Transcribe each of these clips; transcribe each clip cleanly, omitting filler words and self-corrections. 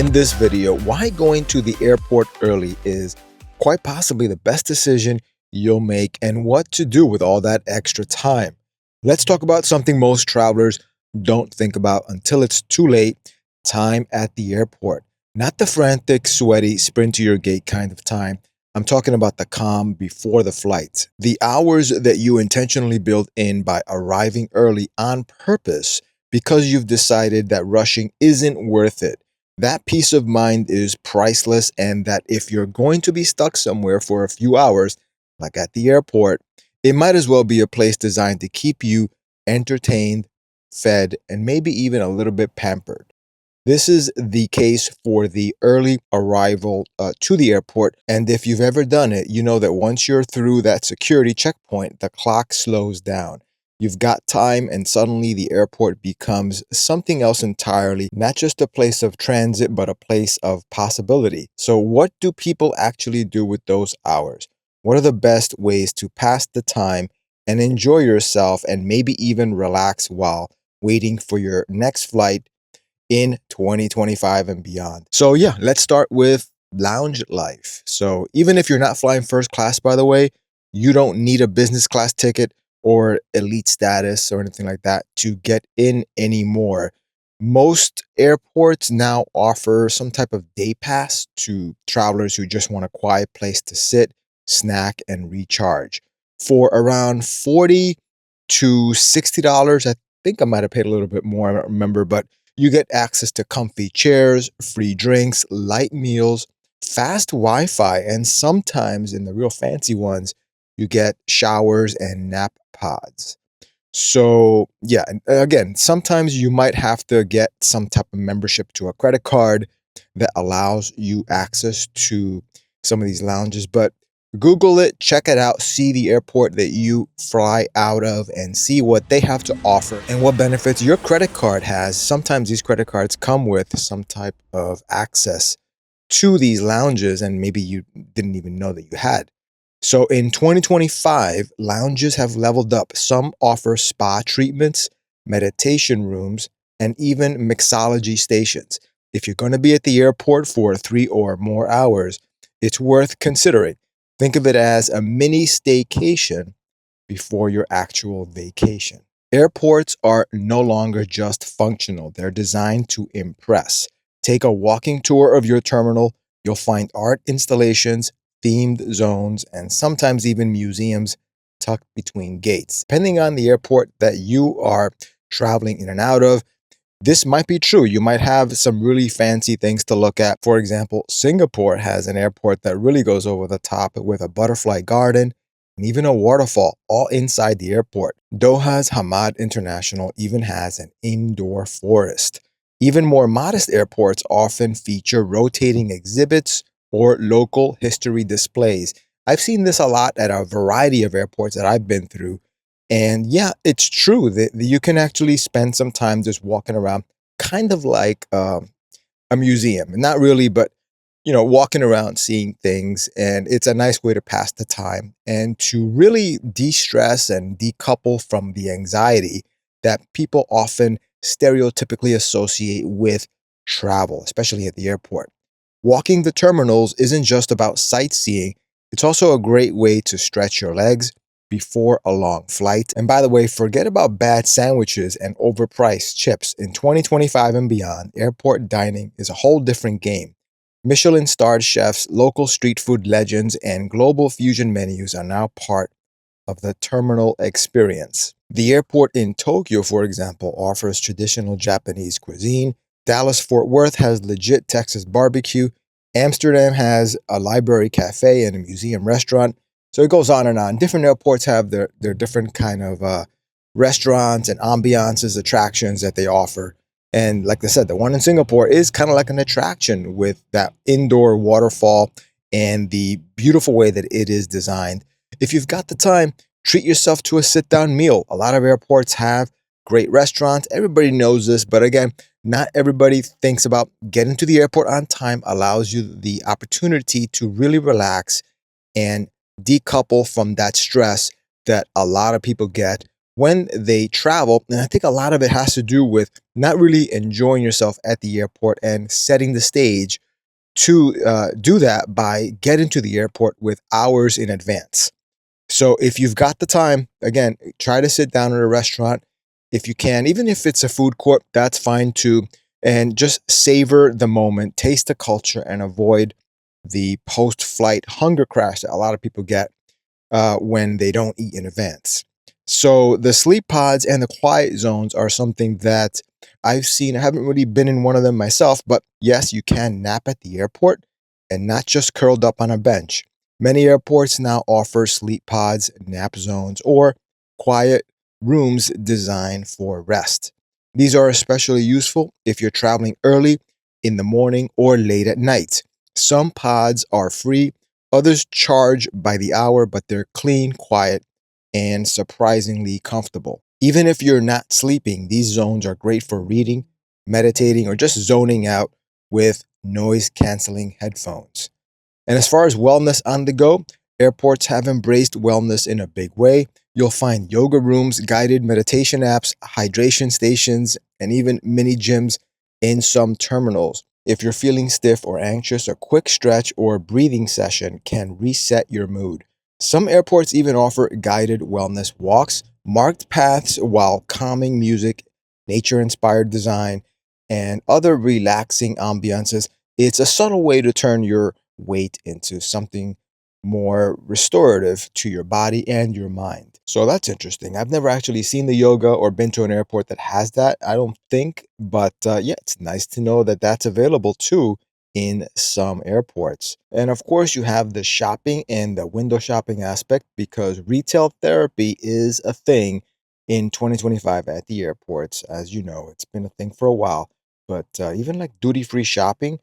in this video why going to the airport early is quite possibly the best decision you'll make and what to do with all that extra time. Let's talk about something most travelers don't think about until it's too late: time at the airport. Not the frantic, sweaty, sprint to your gate kind of time. I'm talking about the calm before the flight. The hours that you intentionally build in by arriving early on purpose because you've decided that rushing isn't worth it. That peace of mind is priceless, and that if you're going to be stuck somewhere for a few hours, like at the airport, it might as well be a place designed to keep you entertained, fed, and maybe even a little bit pampered. This is the case for the early arrival to the airport. And if you've ever done it, you know that once you're through that security checkpoint, the clock slows down. You've got time, and suddenly the airport becomes something else entirely, not just a place of transit, but a place of possibility. So, what do people actually do with those hours? What are the best ways to pass the time and enjoy yourself and maybe even relax while waiting for your next flight in 2025 and beyond? So yeah, let's start with lounge life. So even if you're not flying first class, by the way, you don't need a business class ticket or elite status or anything like that to get in anymore. Most airports now offer some type of day pass to travelers who just want a quiet place to sit, snack, and recharge. For around $40 to $60, I think I might have paid a little bit more, I don't remember, but you get access to comfy chairs, free drinks, light meals, fast Wi-Fi, and sometimes in the real fancy ones, you get showers and nap pods. So yeah, and again, sometimes you might have to get some type of membership to a credit card that allows you access to some of these lounges. But Google it, check it out, see the airport that you fly out of, and see what they have to offer and what benefits your credit card has. Sometimes these credit cards come with some type of access to these lounges, and maybe you didn't even know that you had. So in 2025, lounges have leveled up. Some offer spa treatments, meditation rooms, and even mixology stations. If you're going to be at the airport for 3 or more hours, it's worth considering. Think of it as a mini staycation before your actual vacation. Airports are no longer just functional, they're designed to impress. Take a walking tour of your terminal. You'll find art installations, themed zones, and sometimes even museums tucked between gates. Depending on the airport that you are traveling in and out of, this might be true. You might have some really fancy things to look at. For example, Singapore has an airport that really goes over the top with a butterfly garden and even a waterfall all inside the airport. Doha's Hamad International even has an indoor forest. Even more modest airports often feature rotating exhibits or local history displays. I've seen this a lot at a variety of airports that I've been through. And yeah, it's true that you can actually spend some time just walking around, kind of like a museum. Not really, but walking around, seeing things. And it's a nice way to pass the time and to really de-stress and decouple from the anxiety that people often stereotypically associate with travel, especially at the airport. Walking the terminals isn't just about sightseeing, it's also a great way to stretch your legs before a long flight. And by the way, forget about bad sandwiches and overpriced chips. In 2025 and beyond, airport dining is a whole different game. Michelin-starred chefs, local street food legends, and global fusion menus are now part of the terminal experience. The airport in Tokyo, for example, offers traditional Japanese cuisine. Dallas-Fort Worth has legit Texas barbecue. Amsterdam has a library cafe and a museum restaurant. So it goes on and on. Different airports have their different kind of restaurants and ambiances, attractions that they offer. And like I said, the one in Singapore is kind of like an attraction with that indoor waterfall and the beautiful way that it is designed. If you've got the time, treat yourself to a sit-down meal. A lot of airports have great restaurants. Everybody knows this, but again, not everybody thinks about getting to the airport on time allows you the opportunity to really relax and decouple from that stress that a lot of people get when they travel. And I think a lot of it has to do with not really enjoying yourself at the airport and setting the stage to do that by getting to the airport with hours in advance. So if you've got the time, again, try to sit down at a restaurant if you can, even if it's a food court, that's fine too. And just savor the moment, taste the culture, and avoid the post flight hunger crash that a lot of people get when they don't eat in advance. So the sleep pods and the quiet zones are something that I've seen. I haven't really been in one of them myself, but yes, you can nap at the airport and not just curled up on a bench. Many airports now offer sleep pods, nap zones, or quiet rooms designed for rest. These are especially useful if you're traveling early in the morning or late at night. Some pods are free, others charge by the hour, but they're clean, quiet, and surprisingly comfortable. Even if you're not sleeping, these zones are great for reading, meditating, or just zoning out with noise canceling headphones. And as far as wellness on the go, airports have embraced wellness in a big way. You'll find yoga rooms, guided meditation apps, hydration stations, and even mini gyms in some terminals. If you're feeling stiff or anxious, a quick stretch or breathing session can reset your mood. Some airports even offer guided wellness walks, marked paths while calming music, nature inspired design, and other relaxing ambiances. It's a subtle way to turn your weight into something more restorative to your body and your mind. So that's interesting. I've never actually seen the yoga or been to an airport that has that, I don't think. But yeah, it's nice to know that that's available too in some airports. And of course, you have the shopping and the window shopping aspect because retail therapy is a thing in 2025 at the airports. As you know, it's been a thing for a while. But even like duty free shopping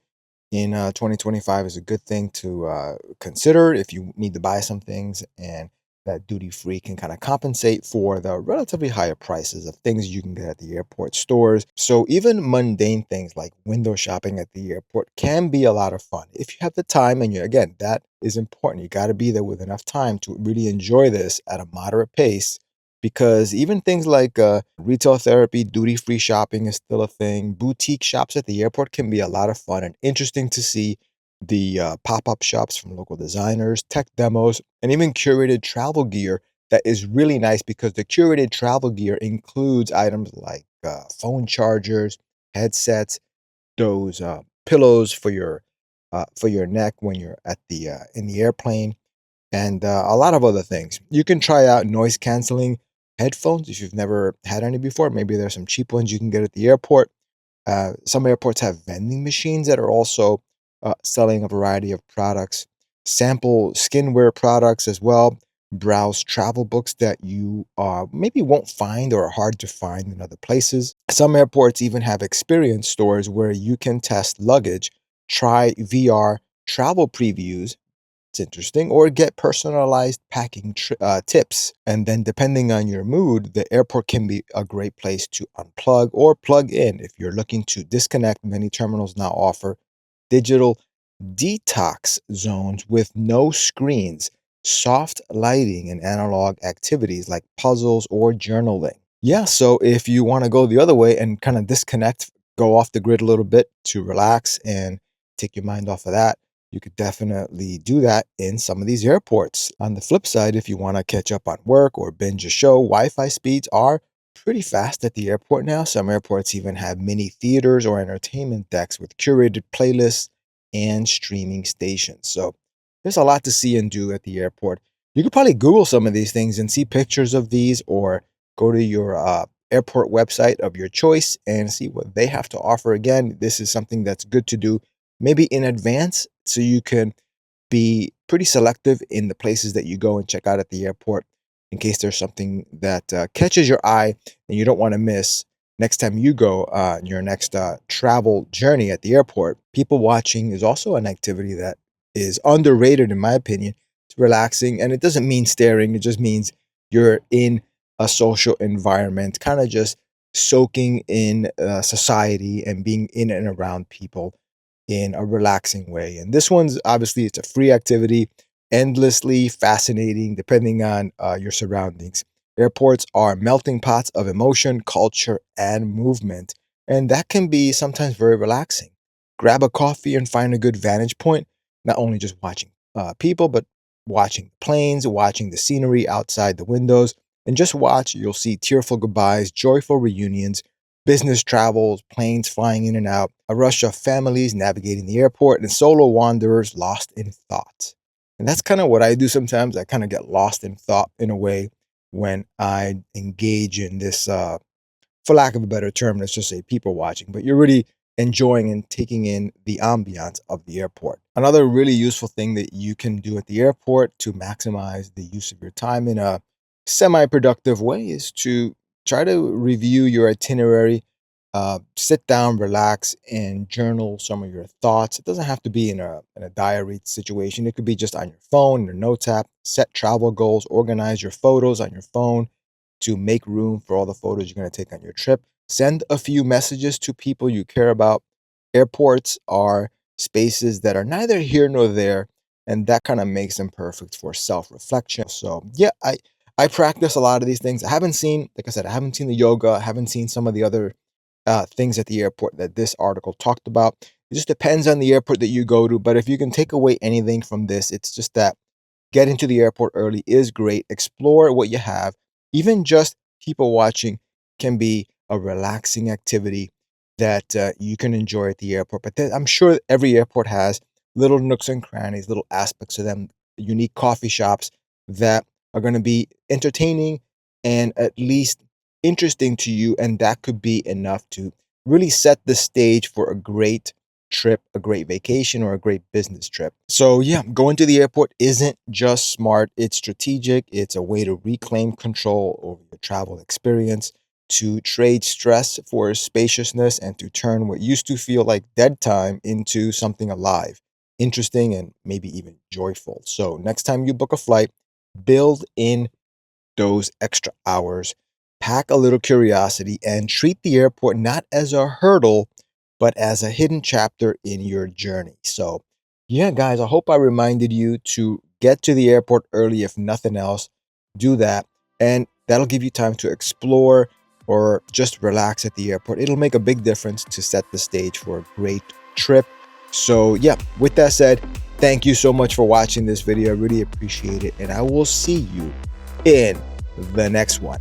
in 2025 is a good thing to consider if you need to buy some things, and that duty free can kind of compensate for the relatively higher prices of things you can get at the airport stores. So even mundane things like window shopping at the airport can be a lot of fun if you have the time, and you, again, that is important. You got to be there with enough time to really enjoy this at a moderate pace, because even things like retail therapy, duty free shopping is still a thing. Boutique shops at the airport can be a lot of fun and interesting to see. The pop up shops from local designers, tech demos, and even curated travel gear that is really nice because the curated travel gear includes items like phone chargers, headsets, those pillows for your neck when you're at the in the airplane, and a lot of other things. You can try out noise canceling headphones if you've never had any before. Maybe there's some cheap ones you can get at the airport. Some airports have vending machines that are also selling a variety of products, sample skinwear products as well. Browse travel books that you maybe won't find or are hard to find in other places. Some airports even have experience stores where you can test luggage, try VR travel previews, it's interesting, or get personalized packing tips. And then, depending on your mood, the airport can be a great place to unplug or plug in. If you're looking to disconnect, many terminals now offer digital detox zones with no screens, soft lighting, and analog activities like puzzles or journaling. Yeah, so if you want to go the other way and kind of disconnect, go off the grid a little bit to relax and take your mind off of that, you could definitely do that in some of these airports. On the flip side, if you want to catch up on work or binge a show, Wi Fi speeds are pretty fast at the airport now. Some airports even have mini theaters or entertainment decks with curated playlists and streaming stations. So there's a lot to see and do at the airport. You could probably Google some of these things and see pictures of these, or go to your airport website of your choice and see what they have to offer. Again, this is something that's good to do maybe in advance so you can be pretty selective in the places that you go and check out at the airport in case there's something that catches your eye and you don't want to miss next time you go on your next travel journey at the airport. People watching is also an activity that is underrated, in my opinion. It's relaxing, and it doesn't mean staring, it just means you're in a social environment, kind of just soaking in society and being in and around people in a relaxing way. And this one's obviously it's a free activity, endlessly fascinating depending on your surroundings. Airports are melting pots of emotion, culture, and movement, and that can be sometimes very relaxing. Grab a coffee and find a good vantage point, not only just watching people, but watching planes, watching the scenery outside the windows, and just watch. You'll see tearful goodbyes, joyful reunions, business travels, planes flying in and out, a rush of families navigating the airport, and solo wanderers lost in thought. And that's kind of what I do sometimes. I kind of get lost in thought in a way when I engage in this, for lack of a better term, let's just say people watching, but you're really enjoying and taking in the ambiance of the airport. Another really useful thing that you can do at the airport to maximize the use of your time in a semi productive way is to try to review your itinerary, sit down, relax, and journal some of your thoughts. It doesn't have to be in a diary situation. It could be just on your phone, your notes app. Set travel goals, organize your photos on your phone to make room for all the photos you're going to take on your trip. Send a few messages to people you care about. Airports are spaces that are neither here nor there, and that kind of makes them perfect for self-reflection. So, yeah, I practice a lot of these things. I haven't seen, like I said, I haven't seen the yoga, I haven't seen some of the other things at the airport that this article talked about. It just depends on the airport that you go to, but if you can take away anything from this, it's just that getting to the airport early is great. Explore what you have. Even just people watching can be a relaxing activity that you can enjoy at the airport. But I'm sure every airport has little nooks and crannies, little aspects of them, unique coffee shops that are going to be entertaining and at least interesting to you. And that could be enough to really set the stage for a great trip, a great vacation, or a great business trip. So, yeah, going to the airport isn't just smart, it's strategic. It's a way to reclaim control over your travel experience, to trade stress for spaciousness, and to turn what used to feel like dead time into something alive, interesting, and maybe even joyful. So, next time you book a flight, build in those extra hours, pack a little curiosity, and treat the airport not as a hurdle, but as a hidden chapter in your journey. So, yeah, guys, I hope I reminded you to get to the airport early, if nothing else. Do that, and that'll give you time to explore or just relax at the airport. It'll make a big difference to set the stage for a great trip. So, yeah, with that said, thank you so much for watching this video. I really appreciate it, and I will see you in the next one.